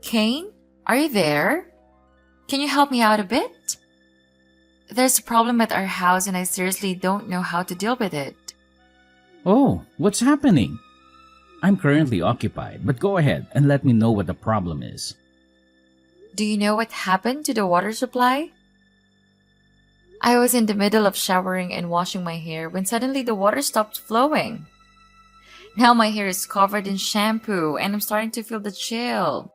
Kane, are you there? Can you help me out a bit? There's a problem at our house and I seriously don't know how to deal with it. Oh, what's happening? I'm currently occupied, but go ahead and let me know what the problem is. Do you know what happened to the water supply? I was in the middle of showering and washing my hair when suddenly the water stopped flowing. Now my hair is covered in shampoo and I'm starting to feel the chill.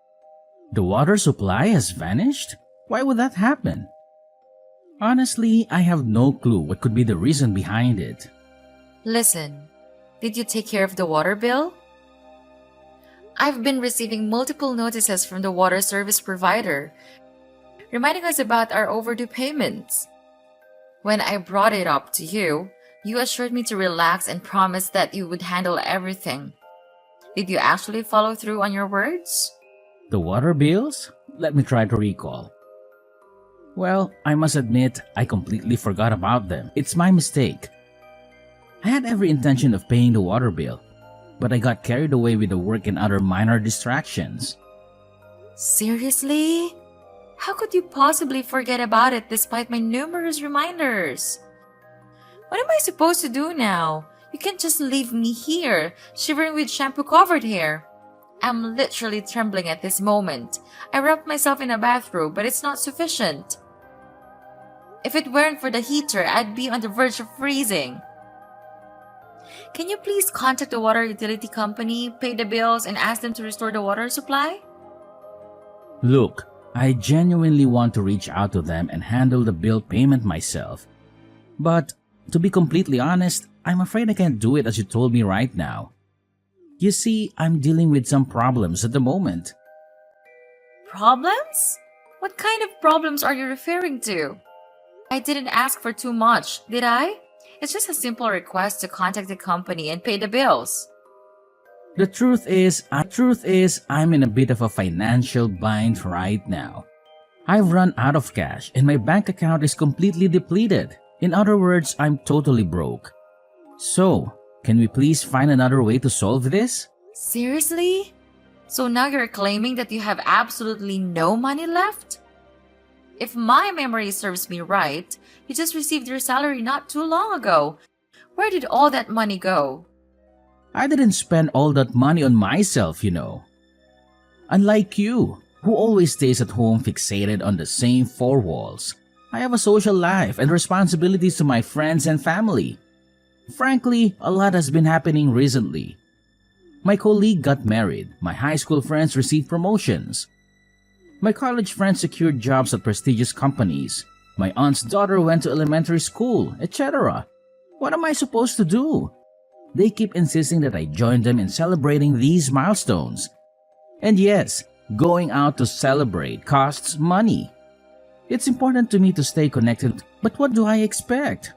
The water supply has vanished? Why would that happen? Honestly, I have no clue what could be the reason behind it. Listen, did you take care of the water bill? I've been receiving multiple notices from the water service provider, reminding us about our overdue payments. When I brought it up to you, you assured me to relax and promised that you would handle everything. Did you actually follow through on your words? The water bills? Let me try to recall. Well, I must admit, I completely forgot about them. It's my mistake. I had every intention of paying the water bill, but I got carried away with the work and other minor distractions. Seriously? How could you possibly forget about it despite my numerous reminders? What am I supposed to do now? You can't just leave me here, shivering with shampoo-covered hair. I'm literally trembling at this moment. I wrapped myself in a bathrobe, but it's not sufficient. If it weren't for the heater, I'd be on the verge of freezing. Can you please contact the water utility company, pay the bills, and ask them to restore the water supply? Look, I genuinely want to reach out to them and handle the bill payment myself. But, to be completely honest, I'm afraid I can't do it as you told me right now. You see, I'm dealing with some problems at the moment. Problems? What kind of problems are you referring to? I didn't ask for too much, did I? It's just a simple request to contact the company and pay the bills. The truth is, I'm in a bit of a financial bind right now. I've run out of cash and my bank account is completely depleted. In other words, I'm totally broke. So, can we please find another way to solve this? Seriously? So now you're claiming that you have absolutely no money left? If my memory serves me right, you just received your salary not too long ago. Where did all that money go? I didn't spend all that money on myself, you know. Unlike you, who always stays at home fixated on the same four walls, I have a social life and responsibilities to my friends and family. Frankly, a lot has been happening recently. My colleague got married, my high school friends received promotions. My college friends secured jobs at prestigious companies. My aunt's daughter went to elementary school, etc. What am I supposed to do? They keep insisting that I join them in celebrating these milestones. And yes, going out to celebrate costs money. It's important to me to stay connected, but what do I expect?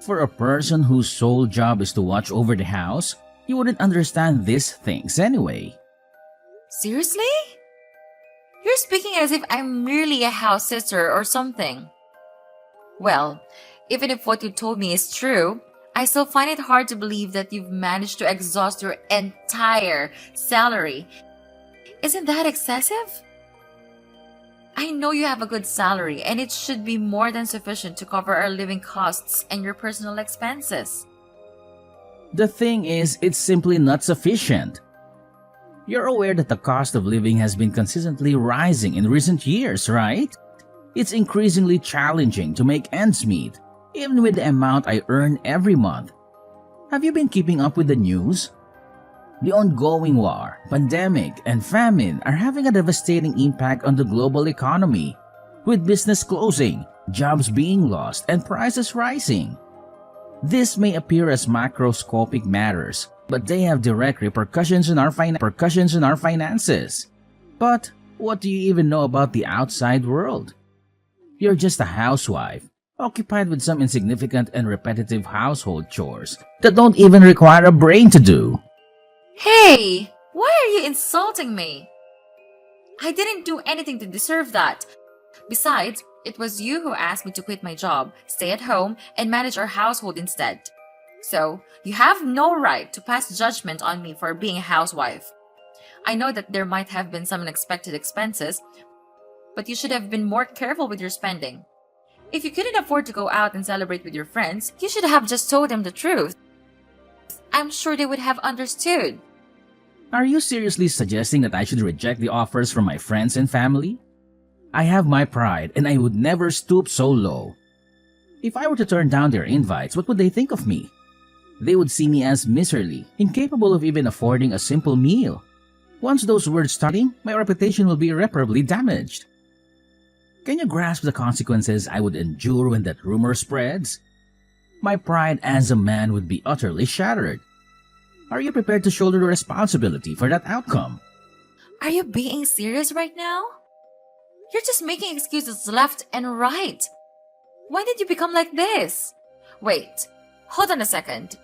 For a person whose sole job is to watch over the house, you wouldn't understand these things anyway. Seriously? You're speaking as if I'm merely a house sitter or something. Well, even if what you told me is true, I still find it hard to believe that you've managed to exhaust your entire salary. Isn't that excessive? I know you have a good salary and it should be more than sufficient to cover our living costs and your personal expenses. The thing is, it's simply not sufficient. You're aware that the cost of living has been consistently rising in recent years, right? It's increasingly challenging to make ends meet, even with the amount I earn every month. Have you been keeping up with the news? The ongoing war, pandemic, and famine are having a devastating impact on the global economy, with business closing, jobs being lost, and prices rising. This may appear as macroscopic matters, but they have direct repercussions on our finances. But what do you even know about the outside world? You're just a housewife, occupied with some insignificant and repetitive household chores that don't even require a brain to do. Hey! Why are you insulting me? I didn't do anything to deserve that. Besides, it was you who asked me to quit my job, stay at home, and manage our household instead. So, you have no right to pass judgment on me for being a housewife. I know that there might have been some unexpected expenses, but you should have been more careful with your spending. If you couldn't afford to go out and celebrate with your friends, you should have just told them the truth. I'm sure they would have understood. Are you seriously suggesting that I should reject the offers from my friends and family? I have my pride and I would never stoop so low. If I were to turn down their invites, what would they think of me? They would see me as miserly, incapable of even affording a simple meal. Once those words starting, my reputation will be irreparably damaged. Can you grasp the consequences I would endure when that rumor spreads? My pride as a man would be utterly shattered. Are you prepared to shoulder the responsibility for that outcome? Are you being serious right now? You're just making excuses left and right. Why did you become like this? Wait, hold on a second.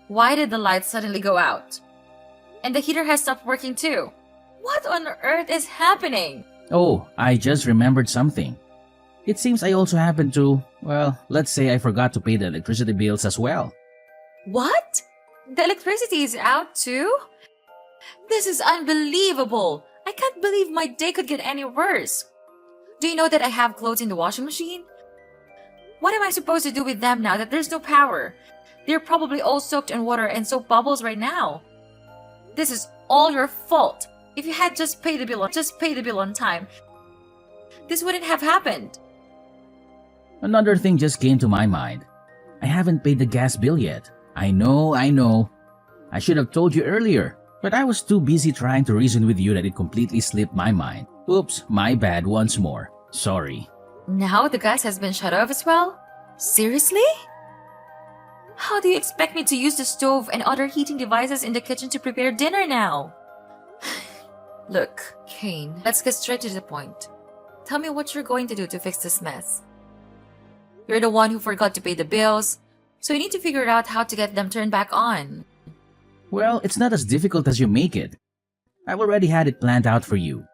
Why did the lights suddenly go out? And the heater has stopped working too. What on earth is happening? Oh, I just remembered something. It seems I also happened to, well, let's say I forgot to pay the electricity bills as well. What? The electricity is out too? This is unbelievable. I can't believe my day could get any worse. Do you know that I have clothes in the washing machine? What am I supposed to do with them now that there's no power? They're probably all soaked in water and soap bubbles right now. This is all your fault. If you had just paid the bill on time, this wouldn't have happened. Another thing just came to my mind. I haven't paid the gas bill yet. I know. I should have told you earlier, but I was too busy trying to reason with you that it completely slipped my mind. Oops, my bad once more. Sorry. Now the gas has been shut off as well? Seriously? How do you expect me to use the stove and other heating devices in the kitchen to prepare dinner now? Look, Kane, let's get straight to the point. Tell me what you're going to do to fix this mess. You're the one who forgot to pay the bills, so you need to figure out how to get them turned back on. Well, it's not as difficult as you make it. I've already had it planned out for you.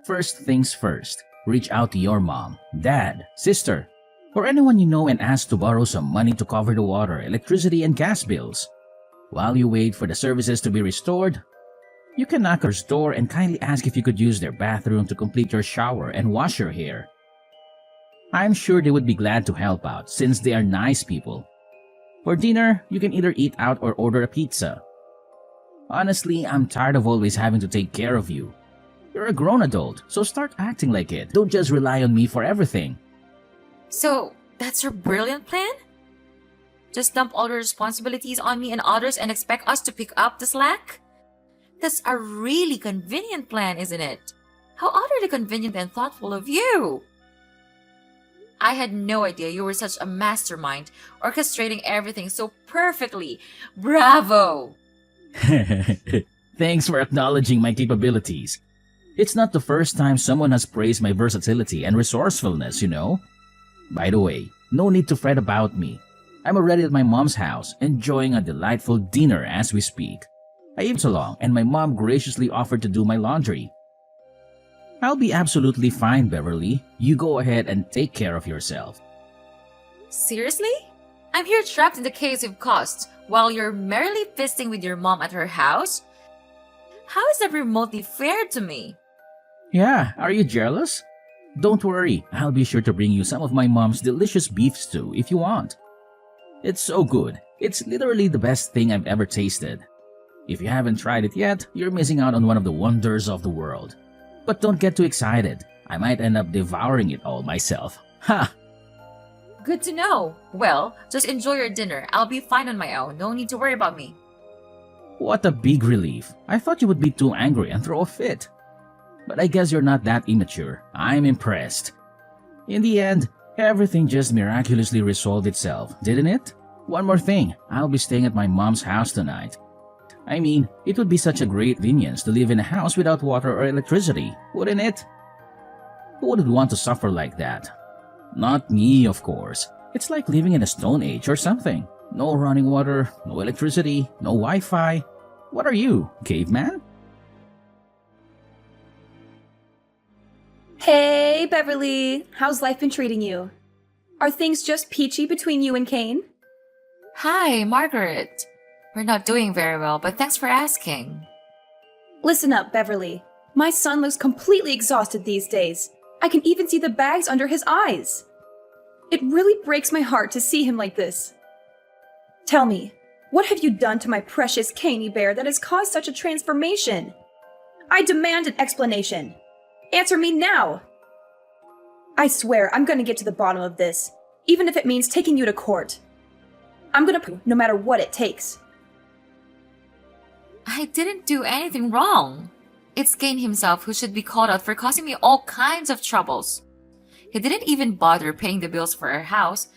First things first, reach out to your mom, dad, sister, or anyone you know and ask to borrow some money to cover the water, electricity, and gas bills. While you wait for the services to be restored, you can knock on their door and kindly ask if you could use their bathroom to complete your shower and wash your hair. I'm sure they would be glad to help out since they are nice people. For dinner, you can either eat out or order a pizza. Honestly, I'm tired of always having to take care of you. You're a grown adult, so start acting like it. Don't just rely on me for everything. So, that's your brilliant plan? Just dump all the responsibilities on me and others and expect us to pick up the slack? That's a really convenient plan, isn't it? How utterly convenient and thoughtful of you! I had no idea you were such a mastermind, orchestrating everything so perfectly. Bravo! Thanks for acknowledging my capabilities. It's not the first time someone has praised my versatility and resourcefulness, you know? By the way, no need to fret about me. I'm already at my mom's house, enjoying a delightful dinner as we speak. I even along, and my mom graciously offered to do my laundry. I'll be absolutely fine, Beverly. You go ahead and take care of yourself. Seriously? I'm here trapped in the caves of cost while you're merrily feasting with your mom at her house? How is that remotely fair to me? Yeah, are you jealous? Don't worry, I'll be sure to bring you some of my mom's delicious beef stew if you want. It's so good. It's literally the best thing I've ever tasted. If you haven't tried it yet, you're missing out on one of the wonders of the world. But don't get too excited. I might end up devouring it all myself. Ha! Good to know. Well, just enjoy your dinner. I'll be fine on my own. No need to worry about me. What a big relief. I thought you would be too angry and throw a fit. But I guess you're not that immature. I'm impressed. In the end, everything just miraculously resolved itself, didn't it? One more thing, I'll be staying at my mom's house tonight. I mean, it would be such a great convenience to live in a house without water or electricity, wouldn't it? Who would want to suffer like that? Not me, of course. It's like living in a stone age or something. No running water, no electricity, no Wi-Fi. What are you, caveman? Hey, Beverly. How's life been treating you? Are things just peachy between you and Kane? Hi, Margaret. We're not doing very well, but thanks for asking. Listen up, Beverly. My son looks completely exhausted these days. I can even see the bags under his eyes. It really breaks my heart to see him like this. Tell me, what have you done to my precious Caney Bear that has caused such a transformation? I demand an explanation. Answer me now! I swear I'm gonna get to the bottom of this, even if it means taking you to court. I'm gonna prove no matter what it takes. I didn't do anything wrong. It's Kane himself who should be called out for causing me all kinds of troubles. He didn't even bother paying the bills for our house,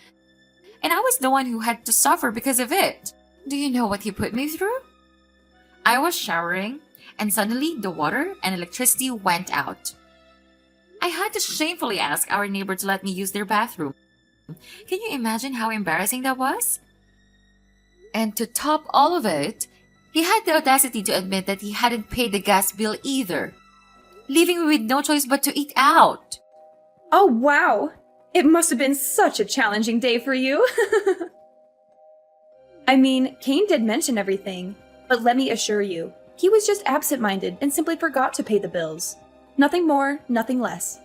and I was the one who had to suffer because of it. Do you know what he put me through? I was showering, and suddenly the water and electricity went out. I had to shamefully ask our neighbor to let me use their bathroom. Can you imagine how embarrassing that was? And to top all of it, he had the audacity to admit that he hadn't paid the gas bill either, leaving me with no choice but to eat out. Oh, wow! It must have been such a challenging day for you. I mean, Kane did mention everything, but let me assure you, he was just absent-minded and simply forgot to pay the bills. Nothing more, nothing less.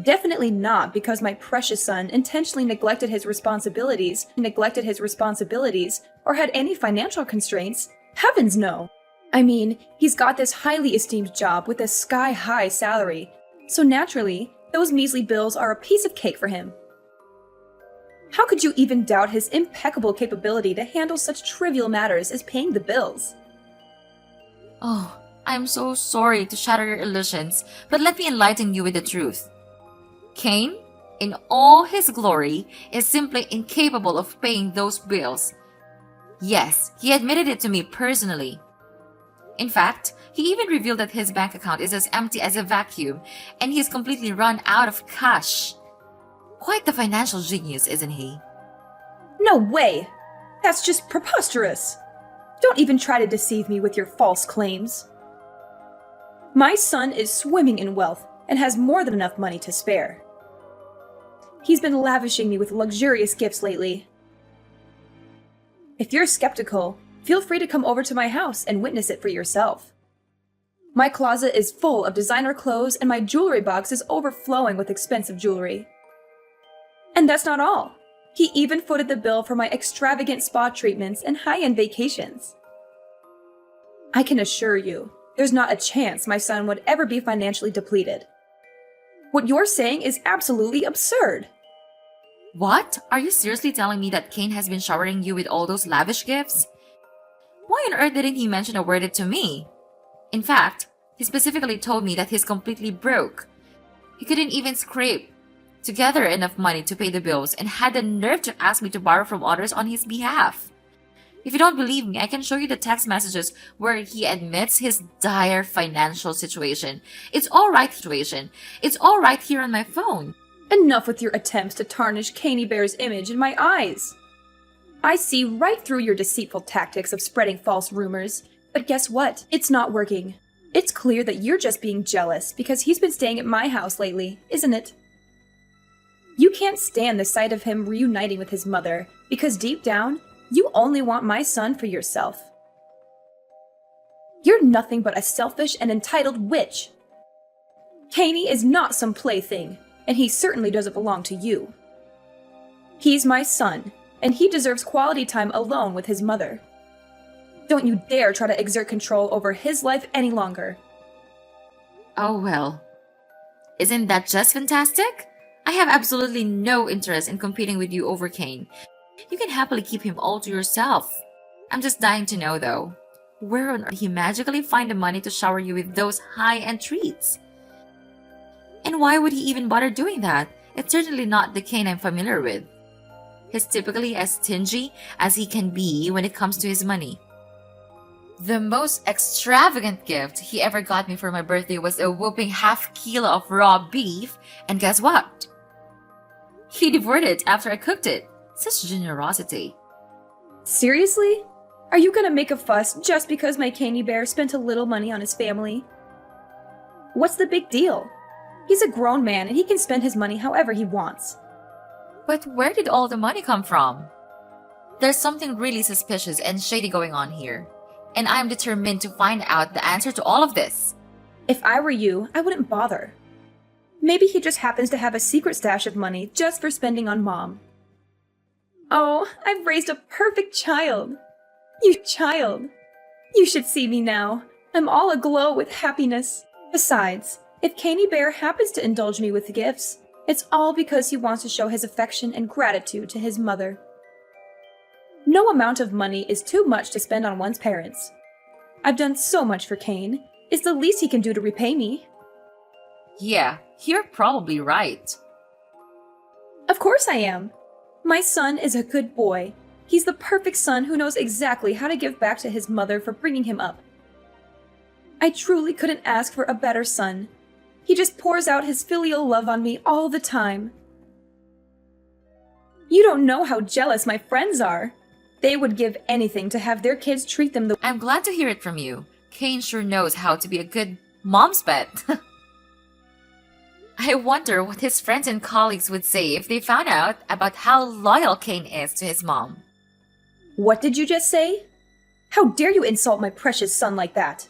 Definitely not because my precious son intentionally neglected his responsibilities, or had any financial constraints. Heavens no! I mean, he's got this highly esteemed job with a sky-high salary, so naturally, those measly bills are a piece of cake for him. How could you even doubt his impeccable capability to handle such trivial matters as paying the bills? Oh, I'm so sorry to shatter your illusions, but let me enlighten you with the truth. Kane, in all his glory, is simply incapable of paying those bills. Yes, he admitted it to me personally. In fact, he even revealed that his bank account is as empty as a vacuum, and he is completely run out of cash. Quite the financial genius, isn't he? No way! That's just preposterous! Don't even try to deceive me with your false claims. My son is swimming in wealth and has more than enough money to spare. He's been lavishing me with luxurious gifts lately. If you're skeptical, feel free to come over to my house and witness it for yourself. My closet is full of designer clothes and my jewelry box is overflowing with expensive jewelry. And that's not all. He even footed the bill for my extravagant spa treatments and high-end vacations. I can assure you, there's not a chance my son would ever be financially depleted. What you're saying is absolutely absurd. What? Are you seriously telling me that Kane has been showering you with all those lavish gifts? Why on earth didn't he mention a word to me? In fact, he specifically told me that he's completely broke. He couldn't even scrape together enough money to pay the bills and had the nerve to ask me to borrow from others on his behalf. If you don't believe me, I can show you the text messages where he admits his dire financial situation. It's all right here on my phone. Enough with your attempts to tarnish Caney Bear's image in my eyes. I see right through your deceitful tactics of spreading false rumors, but guess what? It's not working. It's clear that you're just being jealous because he's been staying at my house lately, isn't it? You can't stand the sight of him reuniting with his mother because deep down, you only want my son for yourself. You're nothing but a selfish and entitled witch. Caney is not some plaything, and he certainly doesn't belong to you. He's my son, and he deserves quality time alone with his mother. Don't you dare try to exert control over his life any longer. Oh well. Isn't that just fantastic? I have absolutely no interest in competing with you over Kane. You can happily keep him all to yourself. I'm just dying to know though, where on earth did he magically find the money to shower you with those high-end treats? And why would he even bother doing that? It's certainly not the Kane I'm familiar with. He's typically as stingy as he can be when it comes to his money. The most extravagant gift he ever got me for my birthday was a whopping half kilo of raw beef, and guess what? He devoured it after I cooked it. Such generosity. Seriously? Are you gonna make a fuss just because my Caney Bear spent a little money on his family? What's the big deal? He's a grown man and he can spend his money however he wants. But where did all the money come from? There's something really suspicious and shady going on here. and I'm determined to find out the answer to all of this. If I were you, I wouldn't bother. Maybe he just happens to have a secret stash of money just for spending on Mom. Oh, I've raised a perfect child. You child. You should see me now. I'm all aglow with happiness. Besides, if Caney Bear happens to indulge me with gifts, it's all because he wants to show his affection and gratitude to his mother. No amount of money is too much to spend on one's parents. I've done so much for Kane. It's the least he can do to repay me. Yeah, you're probably right. Of course I am. My son is a good boy. He's the perfect son who knows exactly how to give back to his mother for bringing him up. I truly couldn't ask for a better son. He just pours out his filial love on me all the time. You don't know how jealous my friends are. They would give anything to have their kids treat them the— I'm glad to hear it from you. Kane sure knows how to be a good mom's pet. I wonder what his friends and colleagues would say if they found out about how loyal Kane is to his mom. What did you just say? How dare you insult my precious son like that?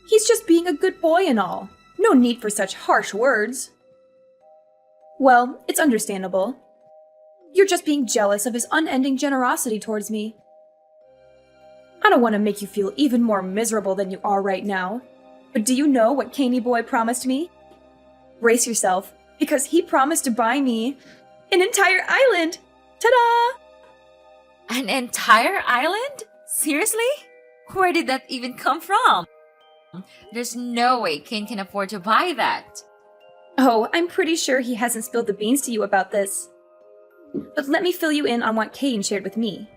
He's just being a good boy and all. No need for such harsh words. Well, it's understandable. You're just being jealous of his unending generosity towards me. I don't want to make you feel even more miserable than you are right now. But do you know what Caney Boy promised me? Brace yourself, because he promised to buy me an entire island! Ta-da! An entire island? Seriously? Where did that even come from? There's no way Kane can afford to buy that. Oh, I'm pretty sure he hasn't spilled the beans to you about this. But let me fill you in on what Kane shared with me.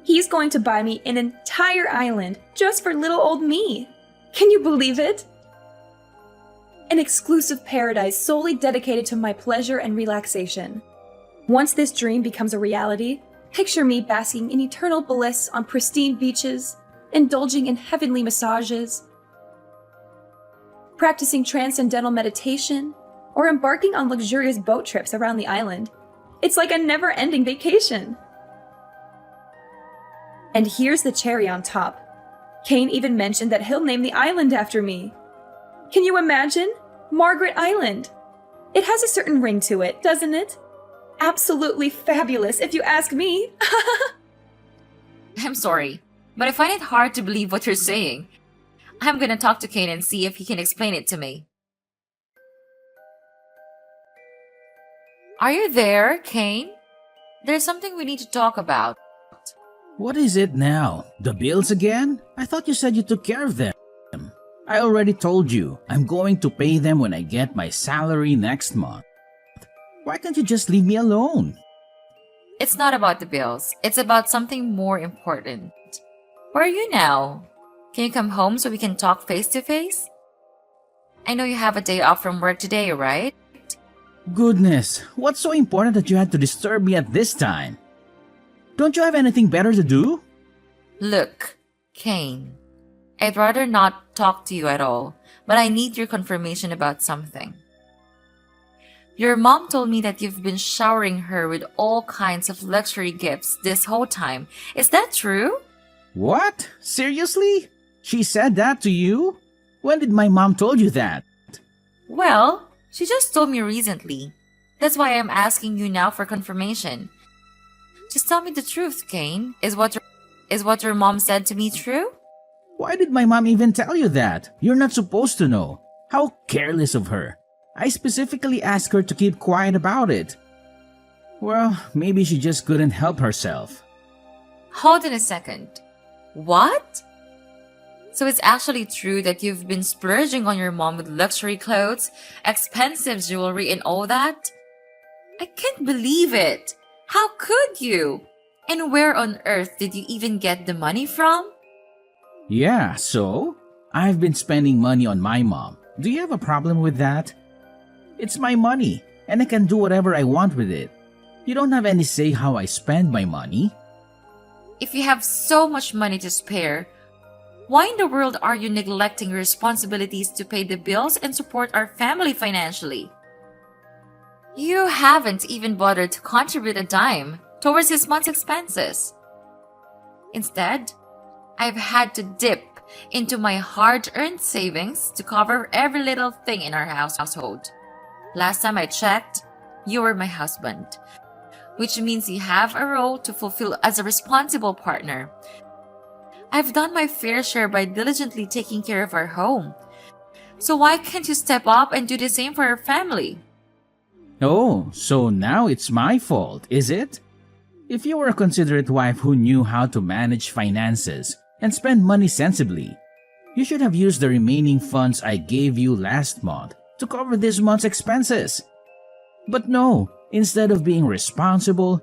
He's going to buy me an entire island just for little old me. Can you believe it? An exclusive paradise solely dedicated to my pleasure and relaxation. Once this dream becomes a reality, picture me basking in eternal bliss on pristine beaches, indulging in heavenly massages, practicing transcendental meditation, or embarking on luxurious boat trips around the island. It's like a never-ending vacation. And here's the cherry on top. Kane even mentioned that he'll name the island after me. Can you imagine? Margaret Island. It has a certain ring to it, doesn't it? Absolutely fabulous, if you ask me. I'm sorry, but I find it hard to believe what you're saying. I'm gonna talk to Kane and see if he can explain it to me. Are you there, Kane? There's something we need to talk about. What is it now? The bills again? I thought you said you took care of them. I already told you, I'm going to pay them when I get my salary next month. Why can't you just leave me alone? It's not about the bills. It's about something more important. Where are you now? Can you come home so we can talk face to face? I know you have a day off from work today, right? Goodness, what's so important that you had to disturb me at this time? Don't you have anything better to do? Look, Kane, I'd rather not talk to you at all, but I need your confirmation about something. Your mom told me that you've been showering her with all kinds of luxury gifts this whole time. Is that true? What? Seriously? She said that to you? When did my mom told you that? Well, she just told me recently. That's why I'm asking you now for confirmation. Just tell me the truth, Kane. Is what your mom said to me true? Why did my mom even tell you that? You're not supposed to know. How careless of her. I specifically asked her to keep quiet about it. Well, maybe she just couldn't help herself. Hold on a second. What? So it's actually true that you've been splurging on your mom with luxury clothes, expensive jewelry, and all that? I can't believe it. How could you? And where on earth did you even get the money from? Yeah, so? I've been spending money on my mom. Do you have a problem with that? It's my money, and I can do whatever I want with it. You don't have any say how I spend my money. If you have so much money to spare, why in the world are you neglecting your responsibilities to pay the bills and support our family financially? You haven't even bothered to contribute a dime towards this month's expenses. Instead, I've had to dip into my hard-earned savings to cover every little thing in our household. Last time I checked, you were my husband, which means you have a role to fulfill as a responsible partner. I've done my fair share by diligently taking care of our home. So why can't you step up and do the same for our family? Oh, so now it's my fault, is it? If you were a considerate wife who knew how to manage finances and spend money sensibly, you should have used the remaining funds I gave you last month to cover this month's expenses. But no, instead of being responsible,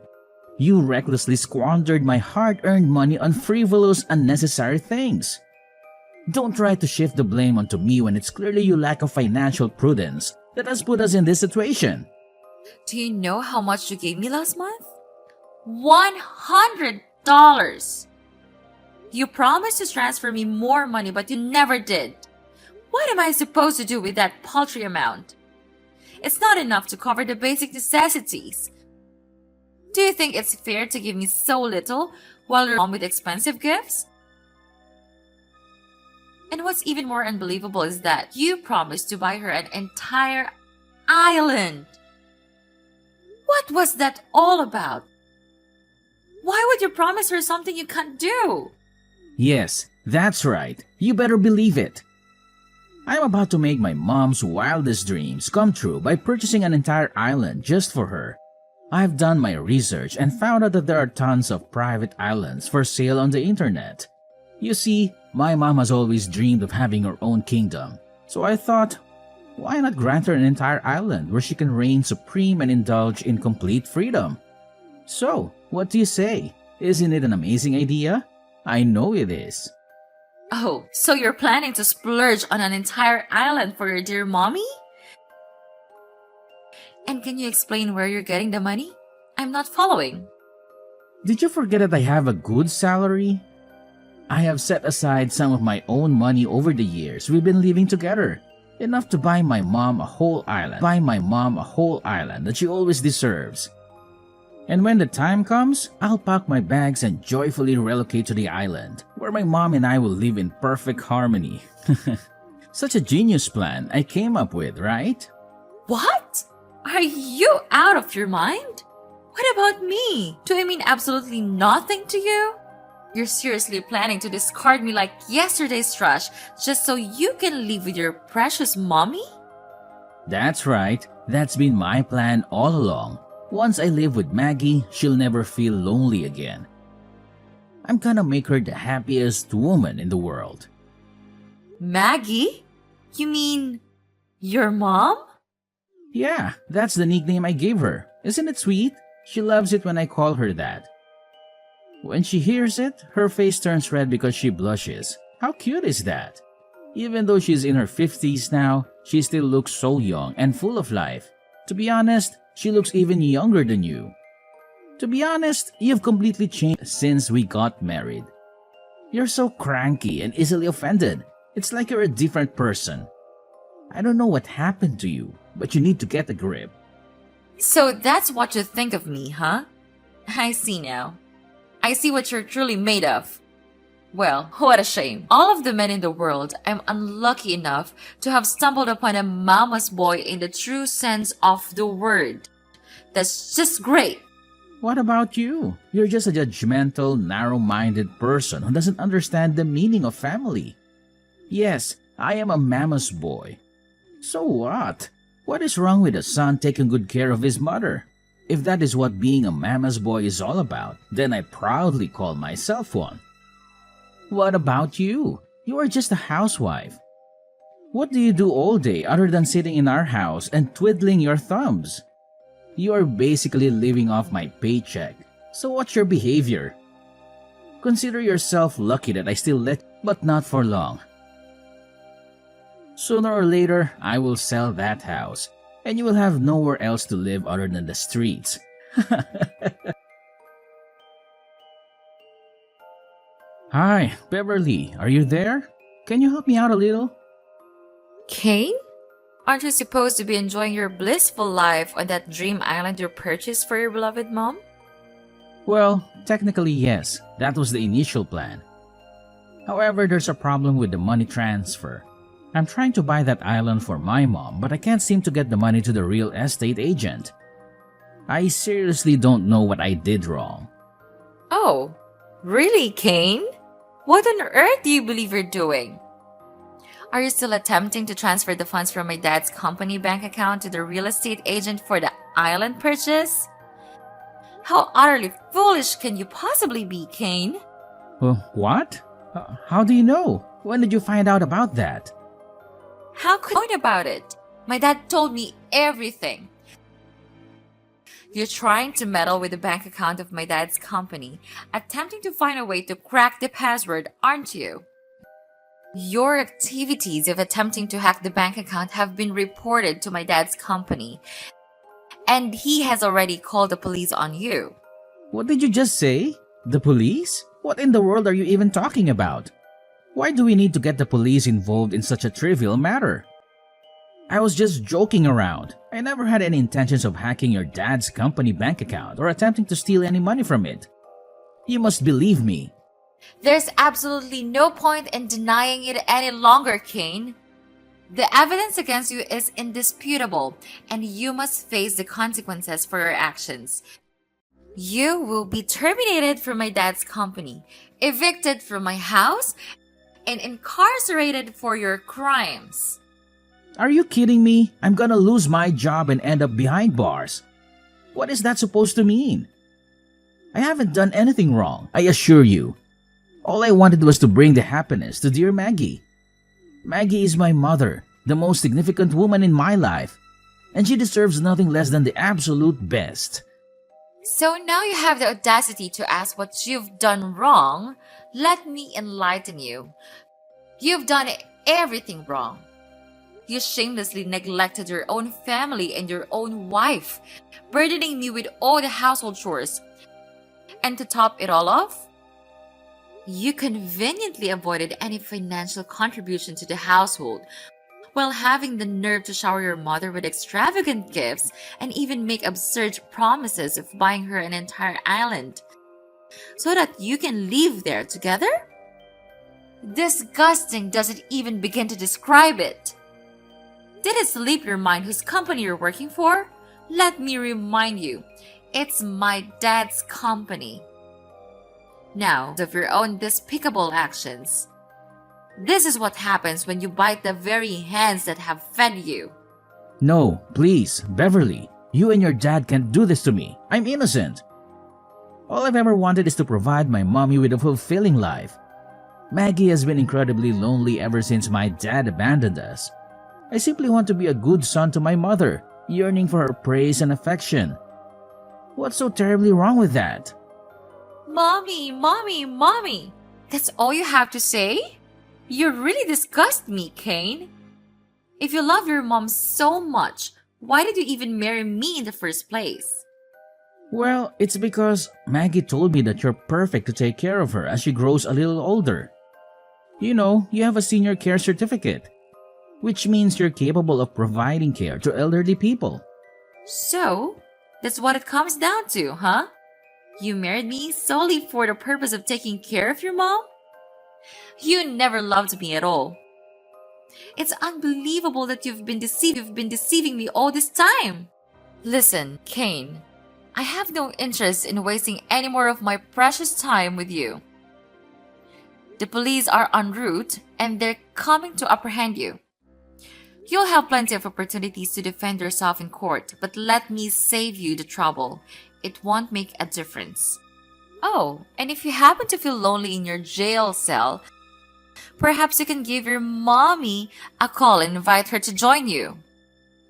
you recklessly squandered my hard-earned money on frivolous, unnecessary things. Don't try to shift the blame onto me when it's clearly your lack of financial prudence that has put us in this situation. Do you know how much you gave me last month? $100! You promised to transfer me more money, but you never did. What am I supposed to do with that paltry amount? It's not enough to cover the basic necessities. Do you think it's fair to give me so little while you're home with expensive gifts? And what's even more unbelievable is that you promised to buy her an entire island. What was that all about? Why would you promise her something you can't do? Yes, that's right. You better believe it. I'm about to make my mom's wildest dreams come true by purchasing an entire island just for her. I've done my research and found out that there are tons of private islands for sale on the internet. You see, my mom has always dreamed of having her own kingdom, so I thought, why not grant her an entire island where she can reign supreme and indulge in complete freedom? So, what do you say? Isn't it an amazing idea? I know it is. Oh, so you're planning to splurge on an entire island for your dear mommy? And can you explain where you're getting the money? I'm not following. Did you forget that I have a good salary? I have set aside some of my own money over the years we've been living together. Enough to buy my mom a whole island. That she always deserves. And when the time comes, I'll pack my bags and joyfully relocate to the island, where my mom and I will live in perfect harmony. Such a genius plan I came up with, right? What? Are you out of your mind? What about me? Do I mean absolutely nothing to you? You're seriously planning to discard me like yesterday's trash just so you can live with your precious mommy? That's right. That's been my plan all along. Once I live with Maggie, she'll never feel lonely again. I'm gonna make her the happiest woman in the world. Maggie? You mean your mom? Yeah, that's the nickname I gave her. Isn't it sweet? She loves it when I call her that. When she hears it, her face turns red because she blushes. How cute is that? Even though she's in her 50s now, she still looks so young and full of life. To be honest, she looks even younger than you. To be honest, you've completely changed since we got married. You're so cranky and easily offended. It's like you're a different person. I don't know what happened to you, but you need to get a grip. So that's what you think of me, huh? I see now. I see what you're truly made of. Well, what a shame. All of the men in the world, I'm unlucky enough to have stumbled upon a mama's boy in the true sense of the word. That's just great. What about you? You're just a judgmental, narrow-minded person who doesn't understand the meaning of family. Yes, I am a mama's boy. So what? What is wrong with a son taking good care of his mother? If that is what being a mama's boy is all about, then I proudly call myself one. What about you? You are just a housewife. What do you do all day other than sitting in our house and twiddling your thumbs? You are basically living off my paycheck. So what's your behavior? Consider yourself lucky that I still let you, but not for long. Sooner or later, I will sell that house, and you will have nowhere else to live other than the streets. Hi, Beverly, are you there? Can you help me out a little? Kane? Aren't you supposed to be enjoying your blissful life on that dream island you purchased for your beloved mom? Well, technically yes, that was the initial plan. However, there's a problem with the money transfer. I'm trying to buy that island for my mom, but I can't seem to get the money to the real estate agent. I seriously don't know what I did wrong. Oh, really, Kane? What on earth do you believe you're doing? Are you still attempting to transfer the funds from my dad's company bank account to the real estate agent for the island purchase? How utterly foolish can you possibly be, Kane? What? How do you know? When did you find out about that? How could you know about it? My dad told me everything. You're trying to meddle with the bank account of my dad's company, attempting to find a way to crack the password, aren't you? Your activities of attempting to hack the bank account have been reported to my dad's company, and he has already called the police on you. What did you just say? The police? What in the world are you even talking about? Why do we need to get the police involved in such a trivial matter? I was just joking around. I never had any intentions of hacking your dad's company bank account or attempting to steal any money from it. You must believe me. There's absolutely no point in denying it any longer, Kane. The evidence against you is indisputable, and you must face the consequences for your actions. You will be terminated from my dad's company, evicted from my house, and incarcerated for your crimes. Are you kidding me? I'm gonna lose my job and end up behind bars. What is that supposed to mean? I haven't done anything wrong, I assure you. All I wanted was to bring the happiness to dear Maggie. Maggie is my mother, the most significant woman in my life, and she deserves nothing less than the absolute best. So now you have the audacity to ask what you've done wrong. Let me enlighten you. You've done everything wrong. You shamelessly neglected your own family and your own wife, burdening me with all the household chores. And to top it all off, you conveniently avoided any financial contribution to the household, while having the nerve to shower your mother with extravagant gifts and even make absurd promises of buying her an entire island, so that you can live there together? Disgusting doesn't even begin to describe it. Did it slip your mind whose company you're working for? Let me remind you, it's my dad's company. Now, of your own despicable actions. This is what happens when you bite the very hands that have fed you. No, please, Beverly. You and your dad can't do this to me. I'm innocent. All I've ever wanted is to provide my mommy with a fulfilling life. Maggie has been incredibly lonely ever since my dad abandoned us. I simply want to be a good son to my mother, yearning for her praise and affection. What's so terribly wrong with that? Mommy, mommy, mommy. That's all you have to say? You really disgust me, Kane. If you love your mom so much, why did you even marry me in the first place? Well, it's because Maggie told me that you're perfect to take care of her as she grows a little older. You know, you have a senior care certificate, which means you're capable of providing care to elderly people. So, that's what it comes down to, huh? You married me solely for the purpose of taking care of your mom? You never loved me at all. It's unbelievable that you've been deceiving me all this time. Listen, Kane, I have no interest in wasting any more of my precious time with you. The police are en route and they're coming to apprehend you. You'll have plenty of opportunities to defend yourself in court, but let me save you the trouble. It won't make a difference. Oh, and if you happen to feel lonely in your jail cell, perhaps you can give your mommy a call and invite her to join you.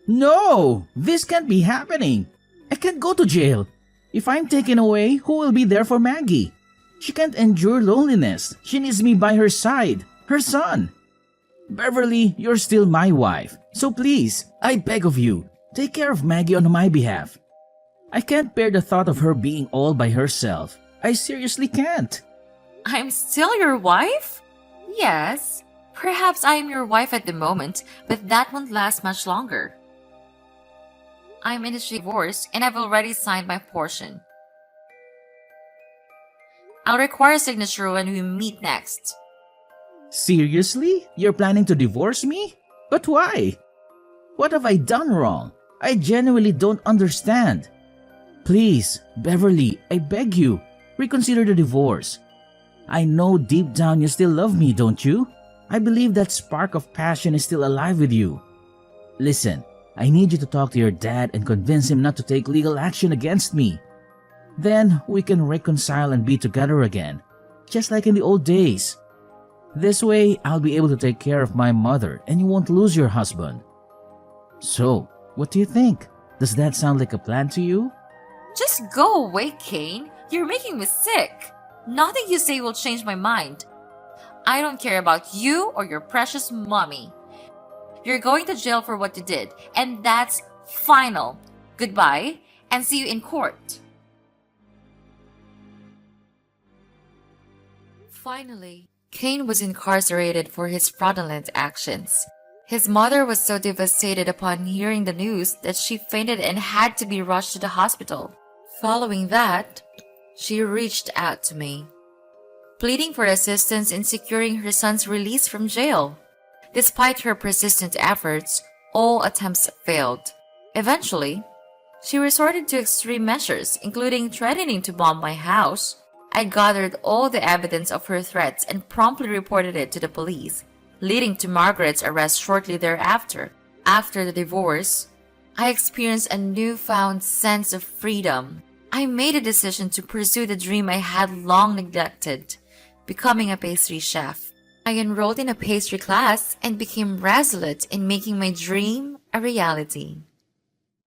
No! This can't be happening! I can't go to jail. If I'm taken away, who will be there for Maggie? She can't endure loneliness. She needs me by her side, her son. Beverly, you're still my wife. So please, I beg of you, take care of Maggie on my behalf. I can't bear the thought of her being all by herself. I seriously can't. I'm still your wife? Yes. Perhaps I am your wife at the moment, but that won't last much longer. I'm in a divorce and I've already signed my portion. I'll require a signature when we meet next. Seriously? You're planning to divorce me? But why? What have I done wrong? I genuinely don't understand. Please, Beverly, I beg you, reconsider the divorce. I know deep down you still love me, don't you? I believe that spark of passion is still alive with you. Listen, I need you to talk to your dad and convince him not to take legal action against me. Then we can reconcile and be together again, just like in the old days. This way, I'll be able to take care of my mother and you won't lose your husband. So, what do you think? Does that sound like a plan to you? Just go away, Kane. You're making me sick. Nothing you say will change my mind. I don't care about you or your precious mommy. You're going to jail for what you did, and that's final. Goodbye, and see you in court. Finally, Kane was incarcerated for his fraudulent actions. His mother was so devastated upon hearing the news that she fainted and had to be rushed to the hospital. Following that, she reached out to me, pleading for assistance in securing her son's release from jail. Despite her persistent efforts, all attempts failed. Eventually, she resorted to extreme measures, including threatening to bomb my house. I gathered all the evidence of her threats and promptly reported it to the police, leading to Margaret's arrest shortly thereafter. After the divorce, I experienced a newfound sense of freedom. I made a decision to pursue the dream I had long neglected, becoming a pastry chef. I enrolled in a pastry class and became resolute in making my dream a reality.